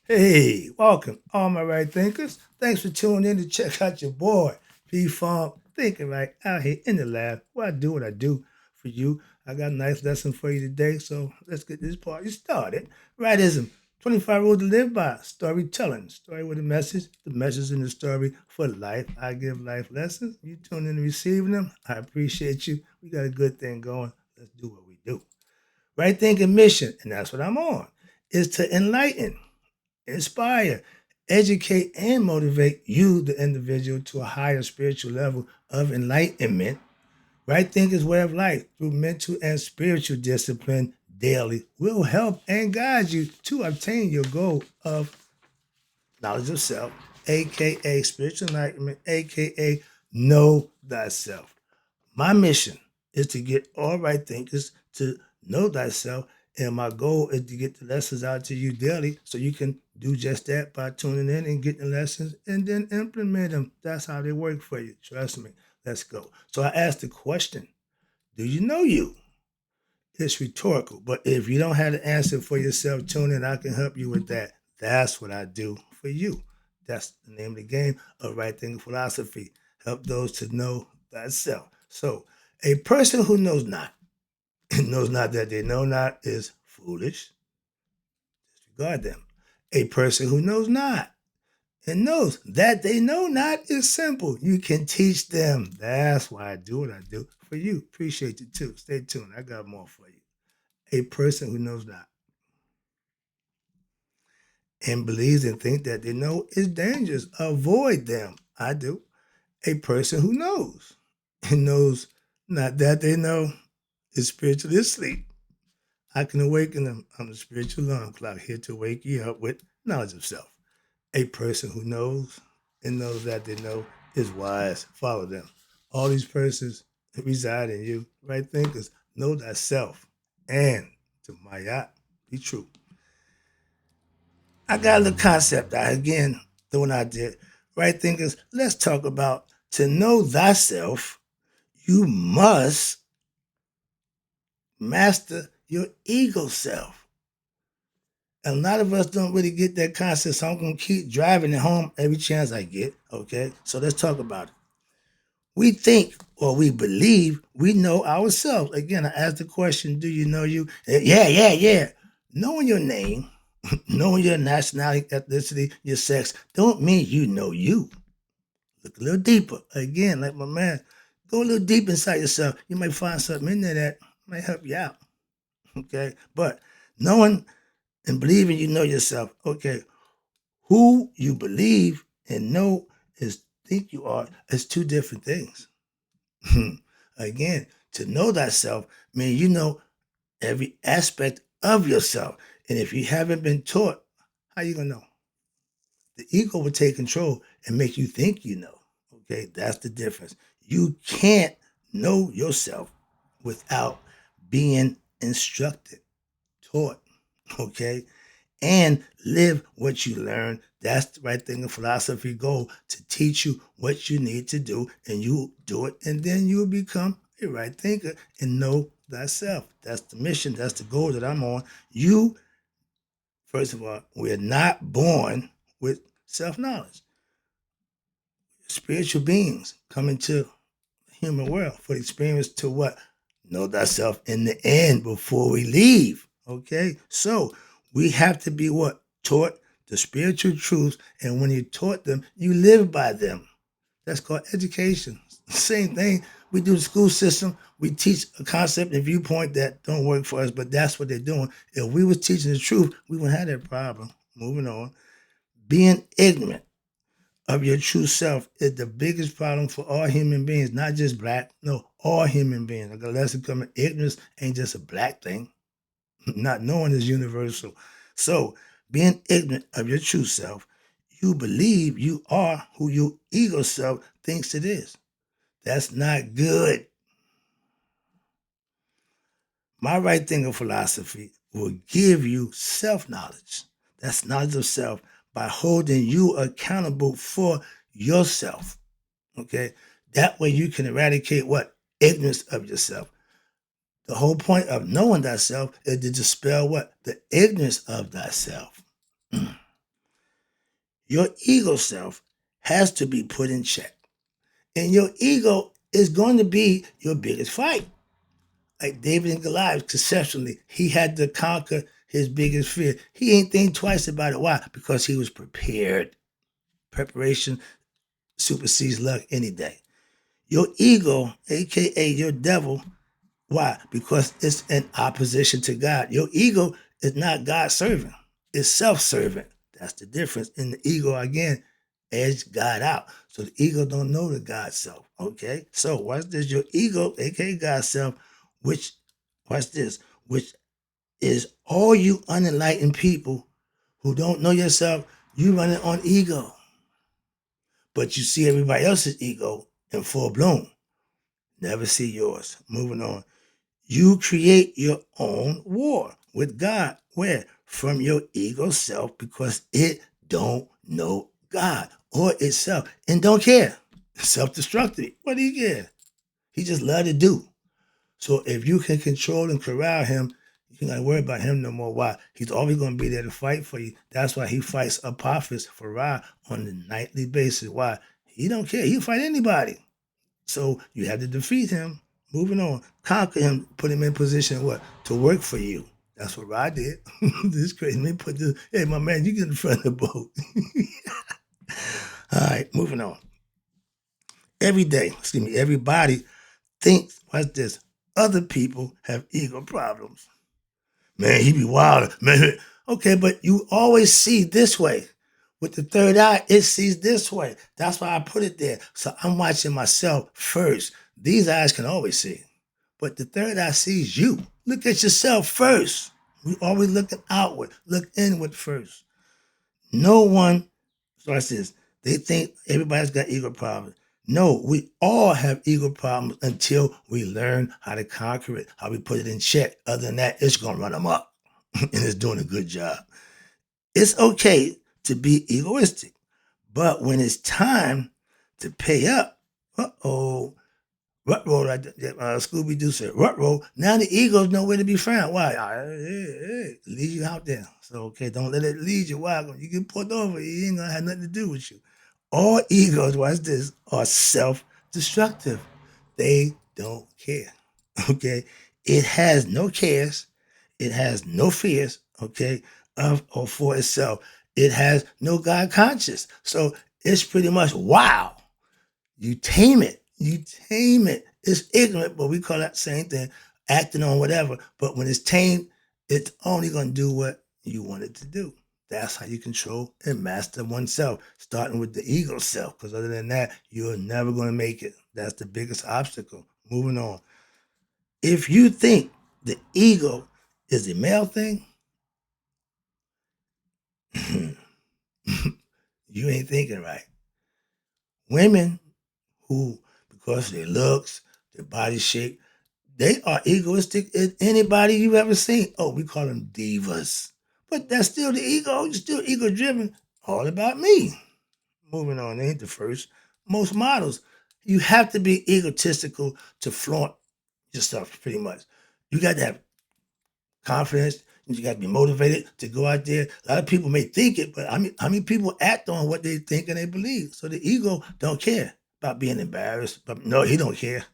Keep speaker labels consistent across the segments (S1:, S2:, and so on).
S1: Hey, welcome, all my right thinkers. Thanks for tuning in to check out your boy, P Funk, thinking right out here in the lab. Where I do what I do for you. I got a nice lesson for you today, so let's get this party started. Rightism 25 rules to live by, storytelling, story with a message, the message in the story for life. I give life lessons. You tune in and receiving them. I appreciate you. We got a good thing going. Let's do what we do. Right thinking mission, and that's what I'm on, is to enlighten, inspire, educate, and motivate you, the individual, to a higher spiritual level of enlightenment. Right thinking's way of life through mental and spiritual discipline daily will help and guide you to obtain your goal of knowledge of self, aka spiritual enlightenment, aka know thyself. My mission is to get all right thinkers to know thyself, and my goal is to get the lessons out to you daily so you can do just that by tuning in and getting the lessons and then implement them. That's how they work for you. Trust me. Let's go. So I asked the question, do you know you? It's rhetorical, but if you don't have the answer for yourself, tune in. I can help you with that. That's what I do for you. That's the name of the game of right thinking philosophy. Help those to know thyself. So, a person who knows not, and knows not that they know not, is foolish. Disregard them. A person who knows not and knows that they know not is simple. You can teach them. That's why I do what I do for you. Appreciate you too. Stay tuned. I got more for you. A person who knows not and believes and thinks that they know is dangerous. Avoid them. I do. A person who knows and knows not that they know is spiritually asleep. I can awaken them. I'm the spiritual alarm clock here to wake you up with knowledge of self. A person who knows and knows that they know is wise. Follow them. All these persons reside in you. Right thinkers know thyself and to Mayat be true. I got a little concept out again, the one I did. Right thinkers, let's talk about to know thyself, you must master your ego self. And a lot of us don't really get that concept, so I'm gonna keep driving it home every chance I get. Okay, so let's talk about it. We think or we believe we know ourselves. Again, I asked the question, do you know you? Yeah, yeah, yeah. Knowing your name, knowing your nationality, ethnicity, your sex, don't mean you know you. Look a little deeper. Again, like my man, go a little deep inside yourself. You might find something in there that might help you out. Okay. But knowing and believing you know yourself. Okay. Who you believe and know is think you are is two different things. Again, to know thyself means you know every aspect of yourself. And if you haven't been taught, how you gonna know? The ego will take control and make you think you know. Okay, that's the difference. You can't know yourself without being instructed, taught, okay, and live what you learn. That's the right thing in philosophy goal to teach you what you need to do, and you do it, and then you'll become a right thinker and know thyself. That's the mission. That's the goal that I'm on. You, first of all, we're not born with self knowledge. Spiritual beings come into the human world for the experience to what? Know thyself in the end before we leave. Okay? So we have to be what? Taught the spiritual truths. And when you taught them, you live by them. That's called education. Same thing. We do the school system. We teach a concept and viewpoint that don't work for us, but that's what they're doing. If we was teaching the truth, we wouldn't have that problem. Moving on. Being ignorant of your true self is the biggest problem for all human beings, not just black. No, all human beings. Like a lesson coming, ignorance ain't just a black thing. Not knowing is universal. So, being ignorant of your true self, you believe you are who your ego self thinks it is. That's not good. My right thinking philosophy will give you self knowledge. That's knowledge of self by holding you accountable for yourself. Okay. That way you can eradicate what? Ignorance of yourself. The whole point of knowing thyself is to dispel what? The ignorance of thyself. Your ego self has to be put in check. And your ego is going to be your biggest fight. Like David and Goliath, conceptually, he had to conquer his biggest fear. He ain't think twice about it. Why? Because he was prepared. Preparation supersedes luck any day. Your ego, aka your devil, why? Because it's in opposition to God. Your ego is not God serving, it's self serving. That's the difference. In the ego, again, edge God out. So the ego don't know the God self. Okay? So watch this. Your ego, aka God self, which, watch this, which is all you unenlightened people who don't know yourself, you running on ego. But you see everybody else's ego in full bloom. Never see yours. Moving on. You create your own war with God. Where? From your ego self, because it don't know God or itself and don't care. Self-destructive. What do you care? He just love to do. So if you can control and corral him, you ain't gotta worry about him no more. Why? He's always gonna be there to fight for you. That's why he fights Apophis for Ra on the nightly basis. Why? He don't care. He'll fight anybody. So you have to defeat him. Moving on, conquer him, put him in position what to work for you. That's what I did. This is crazy. Let me put this. Hey, my man, you get in front of the boat. All right, moving on. Everybody thinks. What's this? Other people have ego problems. Man, he be wild. Man, okay, but you always see this way. With the third eye, it sees this way. That's why I put it there. So I'm watching myself first. These eyes can always see, but the third eye sees you. Look at yourself first. We always looking outward. Look inward first. No one, so I says, they think everybody's got ego problems. No, we all have ego problems until we learn how to conquer it, how we put it in check. Other than that, it's going to run them up and it's doing a good job. It's okay to be egoistic, but when it's time to pay up, rut roll, Scooby Doo said, rut roll. Now the ego's nowhere to be found. Why? Lead you out there. So, okay, don't let it lead you. Why? You get pulled over, he ain't gonna have nothing to do with you. All egos, watch this, are self-destructive. They don't care. Okay? It has no cares. It has no fears, okay, of or for itself. It has no God conscious. So it's pretty much wow. You tame it. You tame it. It's ignorant, but we call that same thing, acting on whatever. But when it's tamed, it's only going to do what you want it to do. That's how you control and master oneself, starting with the ego self. Because other than that, you're never going to make it. That's the biggest obstacle. Moving on. If you think the ego is a male thing, you ain't thinking right. Women who, because of their looks, their body shape, they are egoistic as anybody you've ever seen. Oh, we call them divas. But that's still the ego. You're still ego driven. All about me. Moving on, ain't the first. Most models, you have to be egotistical to flaunt yourself, pretty much. You got to have confidence. You got to be motivated to go out there. A lot of people may think it, but how many people act on what they think and they believe? So the ego don't care about being embarrassed. But no, he don't care.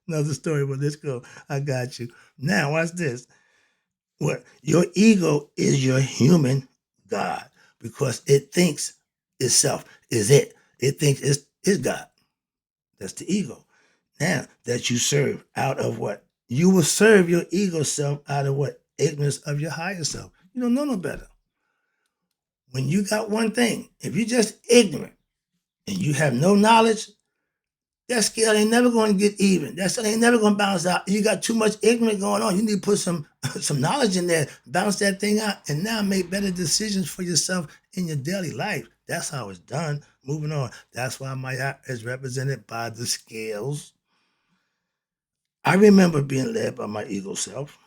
S1: Another story, but let's go. I got you. Now, watch this. What your ego is your human God because it thinks itself is it. It thinks it's God. That's the ego. Now that you serve out of what? You will serve your ego self out of what? Ignorance of your higher self. You don't know no better. When you got one thing, if you're just ignorant and you have no knowledge, that scale ain't never going to get even. That scale ain't never going to balance out. You got too much ignorance going on. You need to put some knowledge in there, balance that thing out, and now make better decisions for yourself in your daily life. That's how it's done. Moving on. That's why my app is represented by the scales. I remember being led by my ego self,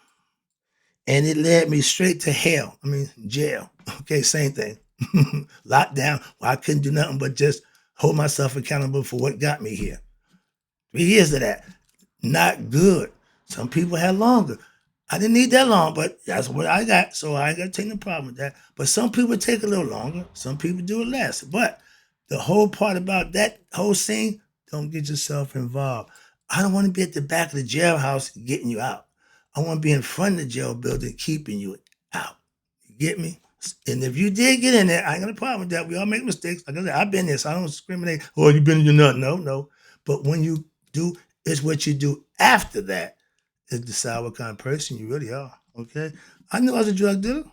S1: and it led me straight to hell. I mean, jail. Okay, same thing. Locked down. Well, I couldn't do nothing but just hold myself accountable for what got me here. 3 years of that. Not good. Some people had longer. I didn't need that long, but that's what I got. So I ain't got to take no problem with that. But some people take a little longer. Some people do it less. But the whole part about that whole scene, don't get yourself involved. I don't want to be at the back of the jailhouse getting you out. I want to be in front of the jail building keeping you out. You get me? And if you did get in there, I ain't got a problem with that. We all make mistakes. Like I said, I've been there, so I don't discriminate. Oh, you been in your nut. No, no. But when you do, it's what you do after that is decide what kind of person you really are. Okay. I knew I was a drug dealer.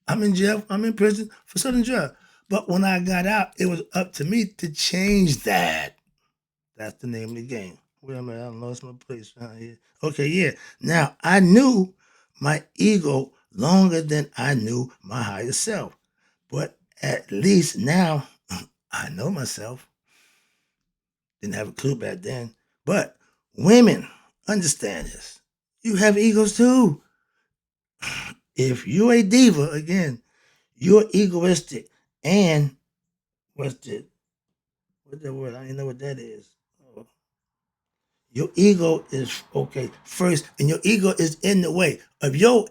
S1: I'm in jail. I'm in prison for selling drugs. But when I got out, it was up to me to change that. That's the name of the game. Wait a minute, I lost my place right here. Okay, yeah. Now I knew my ego longer than I knew my higher self. But at least now I know myself. Didn't have a clue back then. But women, understand this. You have egos too. If you're a diva, again, you're egoistic. And what's that word? I don't know what that is. Oh, your ego is okay first, and your ego is in the way of your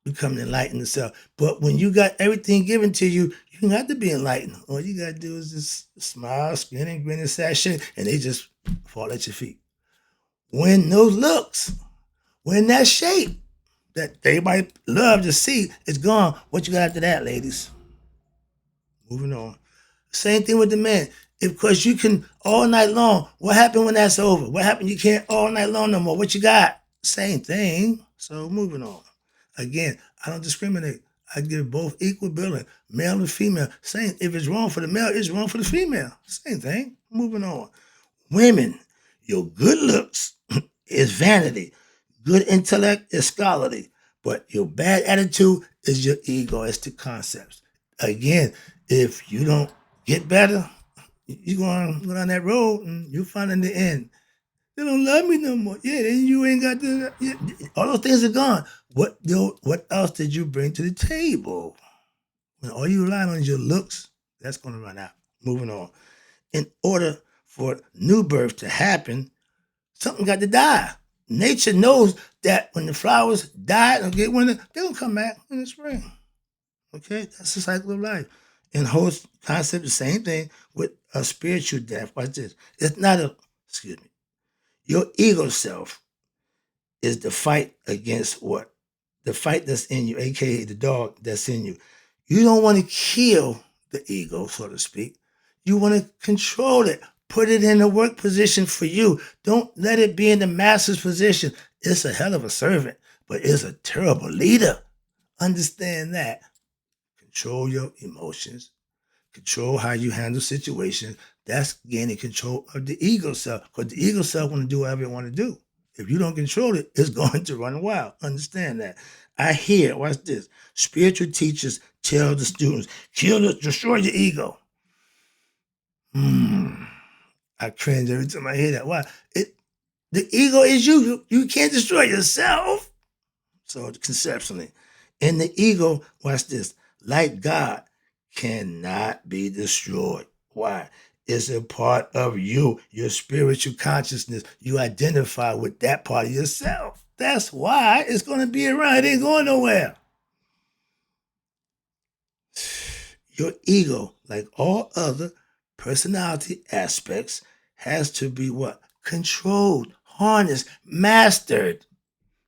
S1: becoming enlightened yourself. But when you got everything given to you, you don't have to be enlightened. All you gotta do is just smile, spin, grin, and sashay, and they just fall at your feet. When those looks, when that shape that everybody love to see is gone, what you got after that, ladies? Moving on. Same thing with the men. If because you can all night long, what happened when that's over? What happened? You can't all night long no more. What you got? Same thing. So moving on. Again, I don't discriminate. I give both equal billing, male and female. Same. If it's wrong for the male, it's wrong for the female. Same thing. Moving on. Women, your good looks is vanity. Good intellect is scholarly. But your bad attitude is your egoistic concepts. Again, if you don't get better, you're going to go down that road and you'll find in the end, they don't love me no more. Yeah, then you ain't got the, yeah, all those things are gone. What else did you bring to the table? When all you rely on is your looks, that's going to run out. Moving on. In order for new birth to happen, something got to die. Nature knows that when the flowers die and get winter, they're going to come back in the spring. Okay, that's the cycle of life. And whole concept, the same thing with a spiritual death. Watch this. It's not a, excuse me, your ego self is the fight against what? The fight that's in you, aka the dog that's in you. You don't want to kill the ego, so to speak. You want to control it. Put it in a work position for you. Don't let it be in the master's position. It's a hell of a servant, but it's a terrible leader. Understand that. Control your emotions. Control how you handle situations. That's gaining control of the ego self. Because the ego self want to do whatever it want to do. If you don't control it, it's going to run wild. Understand that. I hear, watch this. Spiritual teachers tell the students, destroy your ego. I cringe every time I hear that. Why? The ego is you. You can't destroy yourself. So conceptually. And the ego, watch this, like God, cannot be destroyed. Why? It's a part of you, your spiritual consciousness. You identify with that part of yourself. That's why it's going to be around. It ain't going nowhere. Your ego, like all other personality aspects, has to be what? Controlled, harnessed, mastered.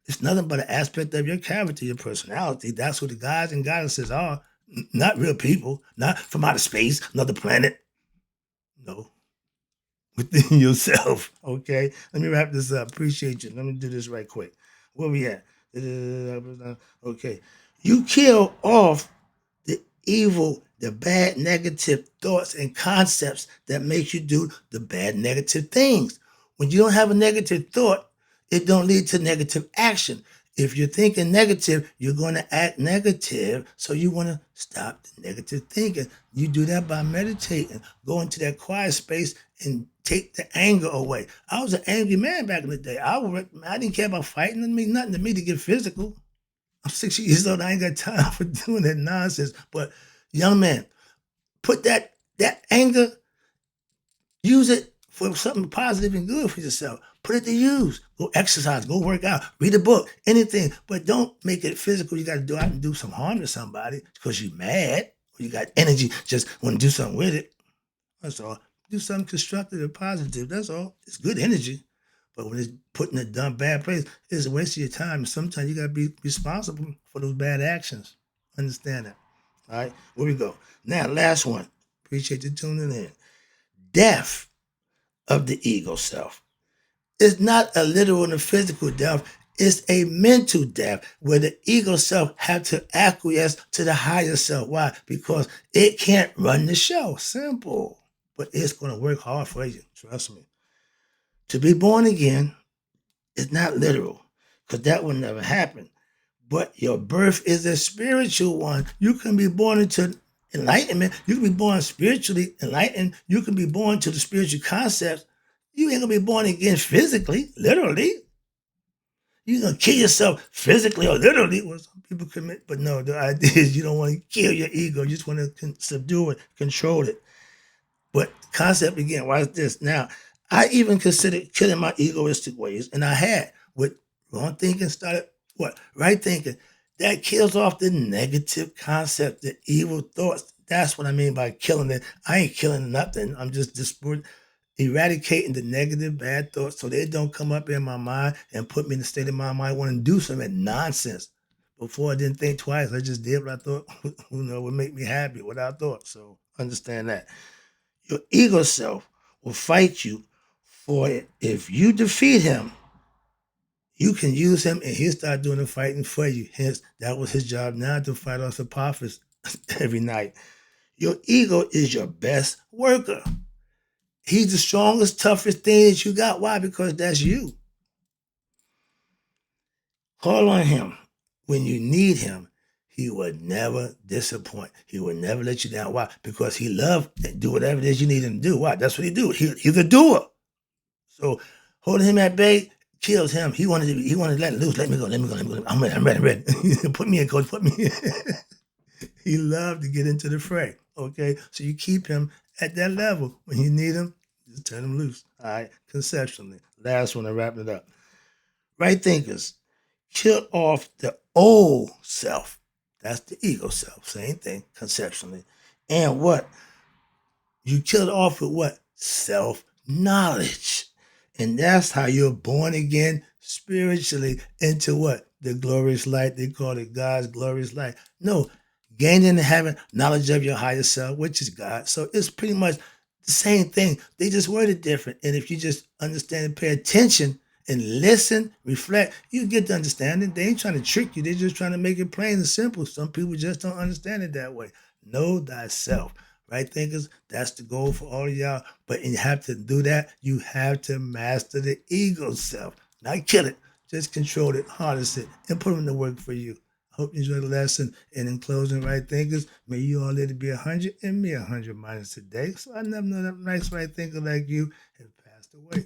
S1: It's nothing but an aspect of your character, your personality. That's who the gods and goddesses are. Not real people, not from outer space, another planet. No, within yourself. Okay, let me wrap this up. Appreciate you. Let me do this right quick. Where we at? Okay, you kill off the evil, the bad negative thoughts and concepts that make you do the bad negative things. When you don't have a negative thought, it don't lead to negative action. If you're thinking negative, you're going to act negative. So you want to stop the negative thinking. You do that by meditating. Go into that quiet space and take the anger away. I was an angry man back in the day. I didn't care about fighting. It mean nothing to me to get physical. I'm 60 years old. I ain't got time for doing that nonsense. But young man, put that anger, use it for something positive and good for yourself. Put it to use. Go exercise, go work out, read a book, anything. But don't make it physical. You got to do out and do some harm to somebody because you're mad or you got energy, just want to do something with it. That's all. Do something constructive and positive. That's all. It's good energy. But when it's put in a dumb, bad place, it's a waste of your time. Sometimes you got to be responsible for those bad actions. Understand that. All right, where we go. Now, last one. Appreciate you tuning in. Death of the ego self. It's not a literal and a physical death. It's a mental death where the ego self have to acquiesce to the higher self. Why? Because it can't run the show. Simple. But it's going to work hard for you. Trust me. To be born again is not literal because that will never happen. But your birth is a spiritual one. You can be born into enlightenment. You can be born spiritually enlightened. You can be born to the spiritual concepts. You ain't gonna be born again physically, literally. You're gonna kill yourself physically or literally. Well, some people commit, but no, the idea is you don't want to kill your ego. You just want to subdue it, control it. But concept again, why is this? Now, I even considered killing my egoistic ways, and I had with wrong thinking started what? Right thinking. That kills off the negative concept, the evil thoughts. That's what I mean by killing it. I ain't killing nothing. I'm just eradicating the negative, bad thoughts so they don't come up in my mind and put me in the state of my mind wanting to do something nonsense. Before I didn't think twice. I just did what I thought, would make me happy, what I thought. So understand that. Your ego self will fight you for it. If you defeat him, you can use him and he'll start doing the fighting for you. Hence, that was his job now to fight off Apophis every night. Your ego is your best worker. He's the strongest, toughest thing that you got. Why? Because that's you. Call on him when you need him. He will never disappoint. He will never let you down. Why? Because he loves and do whatever it is you need him to do. Why? That's what he do. He's a doer. So holding him at bay kills him. He wanted to let it loose. Let me go. I'm ready. Put me in, coach. Put me in. He loved to get into the fray. Okay. So you keep him at that level. When you need him, just turn him loose. All right. Conceptually. Last one, I'm wrapping it up. Right thinkers. Kill off the old self. That's the ego self. Same thing, conceptually. And what? You kill it off with what? Self-knowledge. And that's how you're born again spiritually into what? The glorious light. They call it God's glorious light. No, gaining and having knowledge of your higher self, which is God. So it's pretty much the same thing. They just worded different. And if you just understand and pay attention and listen, reflect, you get to understand it. They ain't trying to trick you. They're just trying to make it plain and simple. Some people just don't understand it that way. Know thyself. Right, thinkers? That's the goal for all of y'all. But you have to do that. You have to master the ego self. Not kill it. Just control it, harness it, and put them to work for you. Hope you enjoyed the lesson. And in closing, right thinkers, may you all live to be 100 and me 100 minus today. So I never know that nice right thinker like you has passed away.